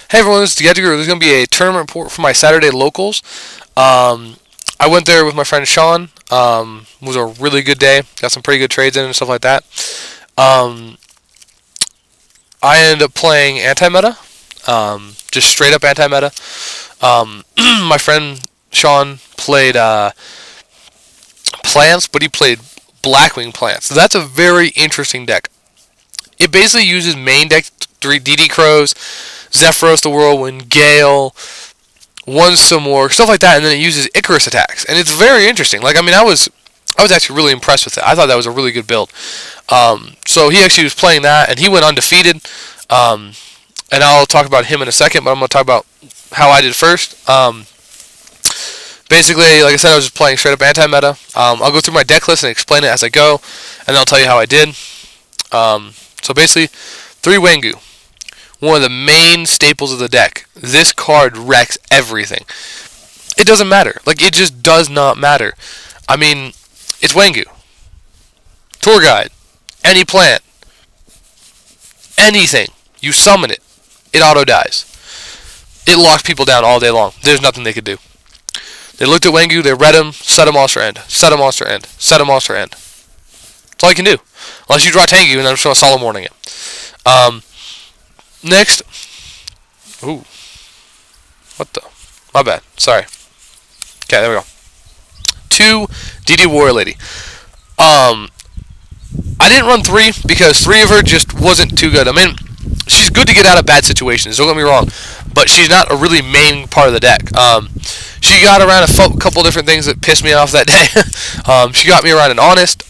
Hey everyone, this is Decklist. There's going to be a tournament report for my Saturday locals. I went there with my friend Sean. It was a really good day. Got some pretty good trades in and stuff like that. Um, I ended up playing anti-meta. Just straight up anti-meta. My friend Sean played plants, but he played Blackwing plants. So that's a very interesting deck. It basically uses main deck 3 DD Crows, Zephyros the Whirlwind, Gale, one some more, stuff like that, and then it uses Icarus attacks. And it's very interesting. Like, I mean, I was actually really impressed with it. I thought that was a really good build. So he actually was playing that, and he went undefeated. And I'll talk about him in a second, but I'm going to talk about how I did first. Basically, like I said, I was just playing straight up anti-meta. I'll go through my deck list and explain it as I go, and then I'll tell you how I did. So basically, 3 Wengu. One of the main staples of the deck. This card wrecks everything. It doesn't matter. Like, it just does not matter. I mean, it's Wengu. Tour Guide. Any plant. Anything. You summon it. It auto-dies. It locks people down all day long. There's nothing they could do. They looked at Wengu, they read him, set a monster end. Set a monster end. Set a monster end. That's all you can do. Unless you draw Tengu, and I'm just going to Solemn Warning it. Next. Ooh. What the? My bad. Sorry. Okay, there we go. 2 DD Warrior Lady. I didn't run 3 because 3 of her just wasn't too good. I mean, she's good to get out of bad situations, don't get me wrong, but she's not a really main part of the deck. She got around a couple different things that pissed me off that day. She got me around an Honest.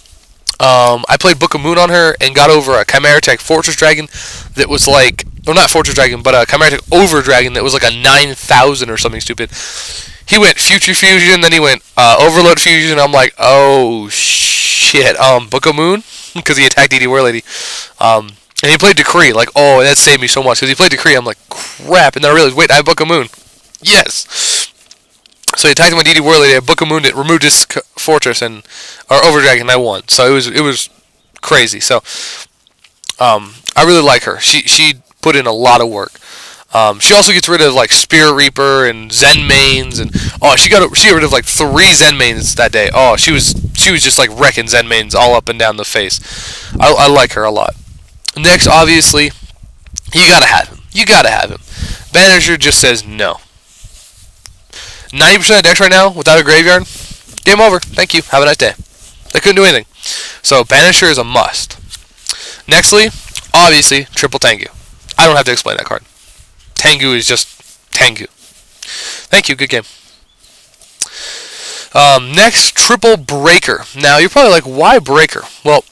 I played Book of Moon on her and got over a Chimera Tech Fortress Dragon that was like, well, not Fortress Dragon, but a Chimera Tech Over Dragon that was like a 9,000 or something stupid. He went Future Fusion, then he went Overload Fusion. I'm like, oh shit. Book of Moon, because he attacked DD War Lady. And he played Decree. Like, oh, that saved me so much because he played Decree. I'm like, crap. And then I realized, wait, I have Book of Moon. Yes. So he attacked my DD War Lady. I Book of Moon it, removed his fortress or Over Dragon. And I won. So it was crazy. So I really like her. She put in a lot of work. She also gets rid of like Spirit Reaper and Zen mains, and she got rid of like 3 Zen mains that day. Oh, she was just like wrecking Zen mains all up and down the face. I like her a lot. Next, obviously, you gotta have him. You gotta have him. Banisher just says no. 90% of decks right now without a graveyard. Game over. Thank you. Have a nice day. They couldn't do anything. So Banisher is a must. Nextly, obviously, triple Tengu. I don't have to explain that card. Tengu is just Tengu. Thank you. Good game. Next, triple Breaker. Now, you're probably like, why Breaker? Well,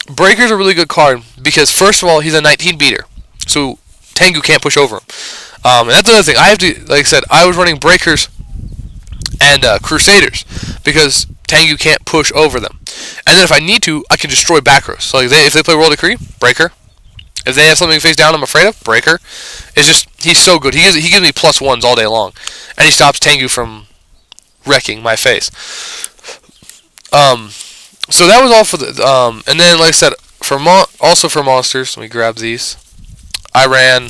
Breaker's a really good card because, first of all, he's a 19 beater. So Tengu can't push over him. And that's another thing. I have to, like I said, I was running Breakers and Crusaders because Tengu can't push over them. And then if I need to, I can destroy back rows. So like if they play World Decree, Breaker. If they have something face down I'm afraid of, Breaker. It's just, he's so good. He gives me +1s all day long. And he stops Tengu from wrecking my face. So that was all for the, and then like I said, also for monsters, let me grab these. I ran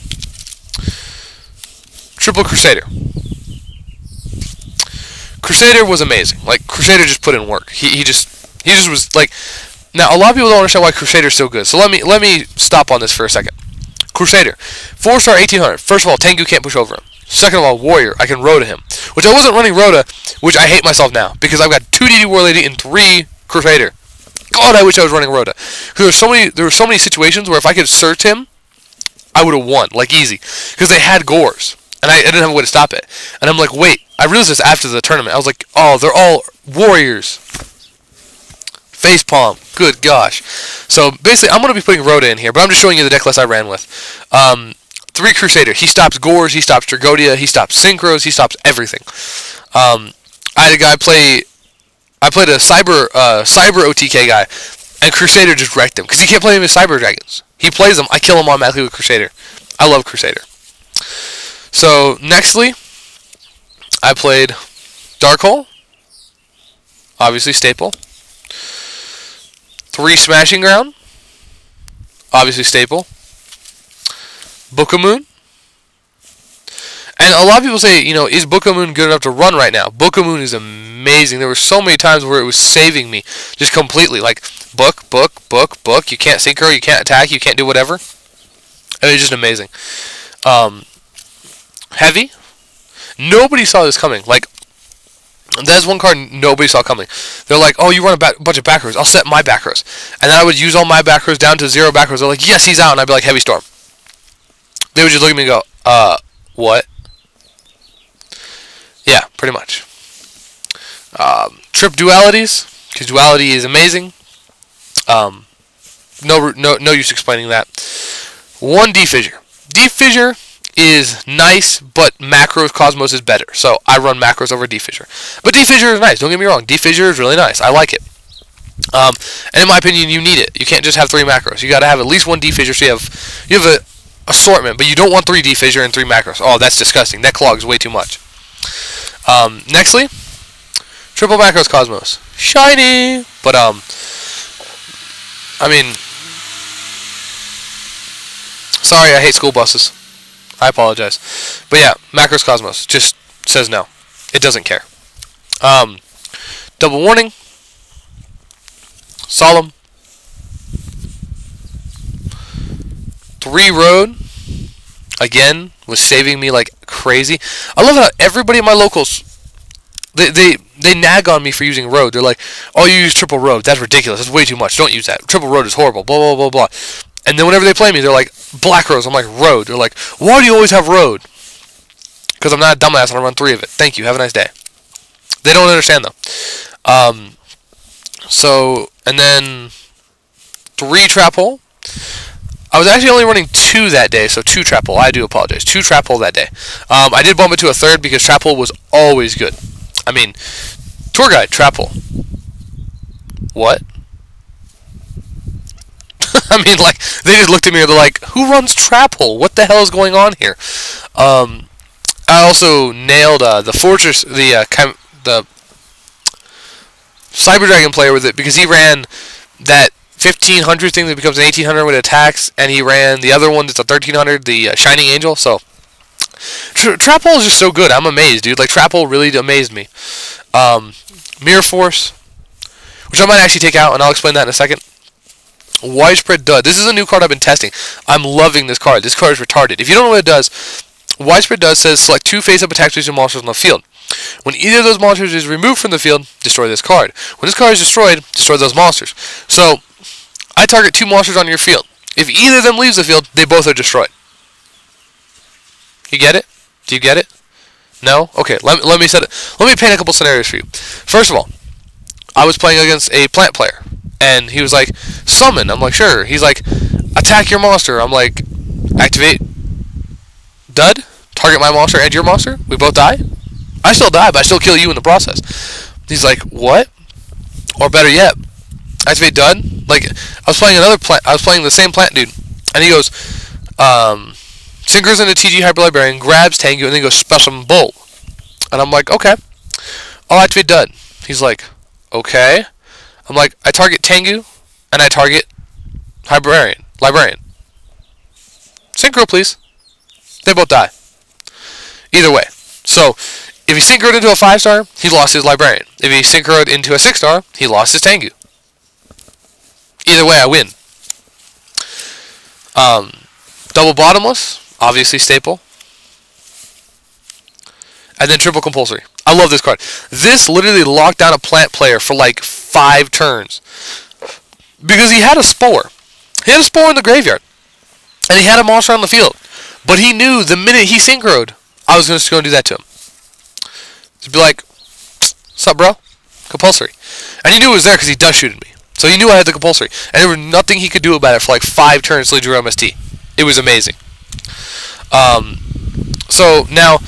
triple Crusader. Crusader was amazing. Like, Crusader just put in work. He just was like. Now, a lot of people don't understand why Crusader's so good. So let me stop on this for a second. Crusader, 4-star 1800. First of all, Tengu can't push over him. Second of all, Warrior, I can Rhoda him, which I wasn't running Rhoda, which I hate myself now because I've got 2 DD War Lady and 3 Crusader. God, I wish I was running Rhoda. Because there were so many situations where if I could search him, I would have won, like easy, because they had Gores. And I didn't have a way to stop it. And I'm like, wait. I realized this after the tournament. I was like, oh, they're all Warriors. Facepalm. Good gosh. So, basically, I'm going to be putting Rhoda in here. But I'm just showing you the deck list I ran with. 3 Crusader. He stops Gores. He stops Tragodia. He stops Synchros. He stops everything. I had a guy play. I played a Cyber OTK guy. And Crusader just wrecked him. Because he can't play him with Cyber Dragons. He plays them. I kill him automatically with Crusader. I love Crusader. So, nextly, I played Dark-Hole, obviously staple. 3 Smashing Ground, obviously staple. Book of Moon. And a lot of people say, is Book of Moon good enough to run right now? Book of Moon is amazing. There were so many times where it was saving me just completely. Like, book. You can't synchro, you can't attack, you can't do whatever. And it's just amazing. Heavy. Nobody saw this coming. Like, that's one card nobody saw coming. They're like, oh, you run a bunch of back rows. I'll set my back rows. And then I would use all my back rows down to 0 back rows. They're like, yes, he's out. And I'd be like, Heavy Storm. They would just look at me and go, what? Yeah, pretty much. Trip dualities, because duality is amazing. No use explaining that. 1 D-Fissure. D-Fissure is nice, but Macros Cosmos is better. So I run Macros over D-Fissure. But D-Fissure is nice, don't get me wrong. D-Fissure is really nice. I like it. And in my opinion, you need it. You can't just have 3 macros. You got to have at least 1 D-Fissure so you have a assortment, but you don't want 3 D-Fissure and 3 macros. Oh, that's disgusting. That clogs way too much. Nextly, triple macros Cosmos. Shiny! But, I mean, sorry, I hate school buses. I apologize. But yeah, macros Cosmos just says no. It doesn't care. Double warning. Solemn. 3 road. Again, was saving me like crazy. I love how everybody in my locals, they nag on me for using road. They're like, oh, you use triple road. That's ridiculous. That's way too much. Don't use that. Triple road is horrible. Blah, blah, blah, blah. And then whenever they play me, they're like, black roads. I'm like, road. They're like, why do you always have road? Because I'm not a dumbass and I run 3 of it. Thank you. Have a nice day. They don't understand, though. And then 3 trap hole. I was actually only running 2 that day, so 2 trap hole. I do apologize. 2 trap hole that day. I did bump it to a 3rd because trap hole was always good. I mean, tour guide, trap hole. What? I mean, like, they just looked at me and they're like, who runs trap hole? What the hell is going on here? I also nailed the Fortress, the Cyber Dragon player with it because he ran that 1500 thing that becomes an 1800 with attacks, and he ran the other one that's a 1300, the Shining Angel. So trap hole is just so good. I'm amazed, dude. Like, trap hole really amazed me. Mirror Force, which I might actually take out, and I'll explain that in a second. Widespread Dud. This is a new card I've been testing. I'm loving this card. This card is retarded. If you don't know what it does, Widespread Dud says select 2 face-up attack position monsters on the field. When either of those monsters is removed from the field, destroy this card. When this card is destroyed, destroy those monsters. So, I target 2 monsters on your field. If either of them leaves the field, they both are destroyed. You get it? Do you get it? No? Okay, let me paint a couple scenarios for you. First of all, I was playing against a plant player, and he was like, summon. I'm like, sure. He's like, attack your monster. I'm like, activate Dud, target my monster and your monster. We both die. I still die, but I still kill you in the process. He's like, what? Or better yet, activate Dud. Like, I was playing another plant. I was playing the same plant dude, and he goes, synchros into TG Hyper Librarian, grabs Tengu, and then goes Special Bolt. And I'm like, okay, I'll activate Dud. He's like, okay. I'm like, I target Tengu, and I target Librarian. Synchro, please. They both die. Either way. So, if he synchroed into a 5-star, he lost his Librarian. If he synchroed into a 6-star, he lost his Tengu. Either way, I win. Double Bottomless, obviously staple. And then triple compulsory. I love this card. This literally locked down a plant player for like 5 turns. Because he had a Spore. He had a Spore in the graveyard. And he had a monster on the field. But he knew the minute he synchroed, I was just going to do that to him. To be like, sup, bro? Compulsory. And he knew it was there because he dust shooted me. So he knew I had the compulsory. And there was nothing he could do about it for like 5 turns till he drew MST. It was amazing. So now,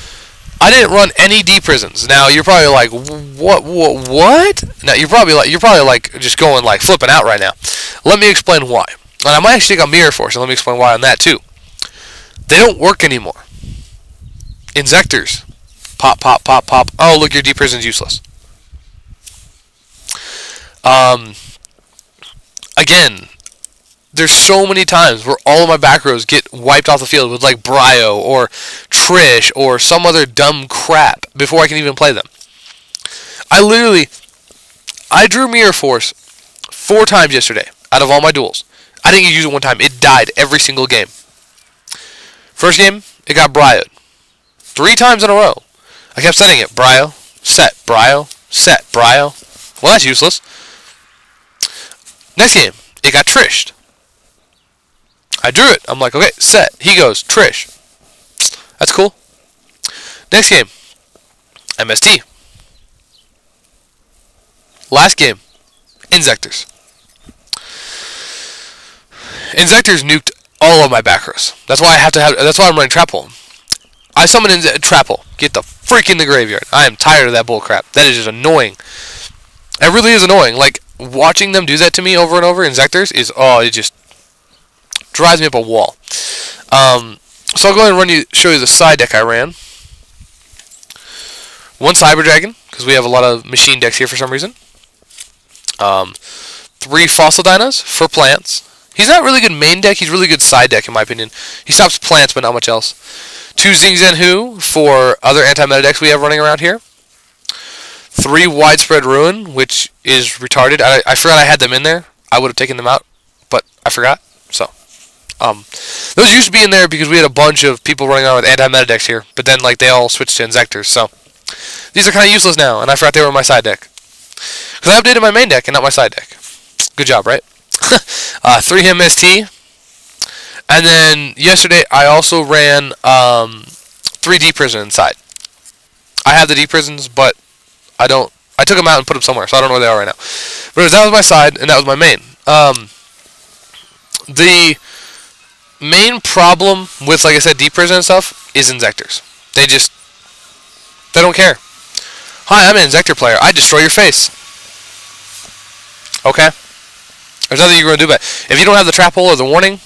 I didn't run any D prisons. Now you're probably like, what? Now you're probably like just going like flipping out right now. Let me explain why. And I might actually take a Mirror Force, and let me explain why on that too. They don't work anymore. Inzectors. Pop, pop, pop, pop. Oh, look, your D prison's useless. Again, there's so many times where all of my back rows get wiped off the field with like Bryo or Trish or some other dumb crap before I can even play them. I drew Mirror Force 4 times yesterday out of all my duels. I didn't use it one time. It died every single game. First game, it got Bryoed 3 times in a row. I kept setting it. Bryo, set, Bryo, set, Bryo. Well, that's useless. Next game, it got Trished. I drew it. I'm like, okay, set. He goes, Trish. That's cool. Next game, MST. Last game, Inzectors. Inzectors nuked all of my back rows. That's why that's why I'm running Trap Hole. I summon Trap Hole. Get the freak in the graveyard. I am tired of that bull crap. That is just annoying. It really is annoying. Like, watching them do that to me over and over, Inzectors, it just drives me up a wall. So I'll go ahead and show you the side deck I ran. 1 Cyber Dragon, because we have a lot of machine decks here for some reason. 3 Fossil Dinos for plants. He's not really good main deck, he's really good side deck in my opinion. He stops plants, but not much else. 2 Zing Zen Hu for other anti-meta decks we have running around here. 3 Widespread Ruin, which is retarded. I forgot I had them in there. I would have taken them out, but I forgot. So, those used to be in there because we had a bunch of people running around with anti-meta decks here, but then like they all switched to Inzectors. So, these are kind of useless now, and I forgot they were in my side deck. Because I updated my main deck and not my side deck. Good job, right? 3 MST. And then yesterday I also ran 3 D Prison inside. I have the D Prisons, but I took them out and put them somewhere, so I don't know where they are right now. But that was my side, and that was my main. The main problem with, like I said, D Prison and stuff is Inzectors. They don't care. Hi, I'm an Inzector player. I destroy your face. Okay? There's nothing you're going to do about it. If you don't have the Trap Hole or the Warning,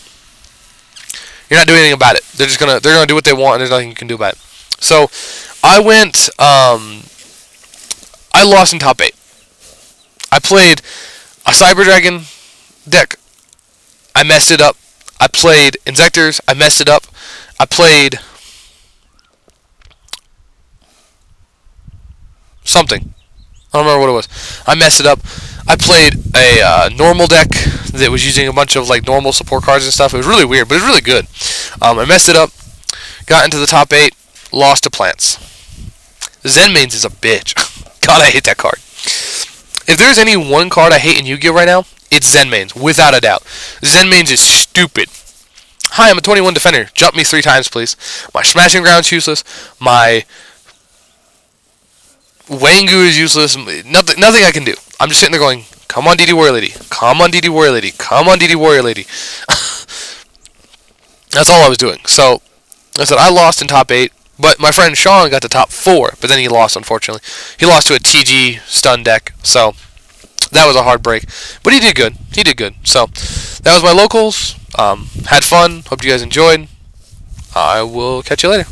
you're not doing anything about it. They're gonna do what they want, and there's nothing you can do about it. So, I went, I lost in top 8. I played a Cyber Dragon deck. I messed it up. I played Inzectors. I messed it up. I played something. I don't remember what it was. I messed it up. I played a normal deck that was using a bunch of like normal support cards and stuff. It was really weird, but it was really good. I messed it up. Got into the top 8. Lost to plants. Zenmains is a bitch. God, I hate that card. If there's any one card I hate in Yu-Gi-Oh right now, it's Zenmains, without a doubt. Zenmains is stupid. Hi, I'm a 21 defender. Jump me 3 times, please. My Smashing Ground's useless. My Wangu is useless. Nothing I can do. I'm just sitting there going, come on, DD Warrior Lady. Come on, DD Warrior Lady. Come on, DD Warrior Lady. That's all I was doing. So, I said I lost in top 8. But my friend Sean got to top 4, but then he lost, unfortunately. He lost to a TG stun deck, so that was a hard break. But he did good. He did good. So that was my locals. Had fun. Hope you guys enjoyed. I will catch you later.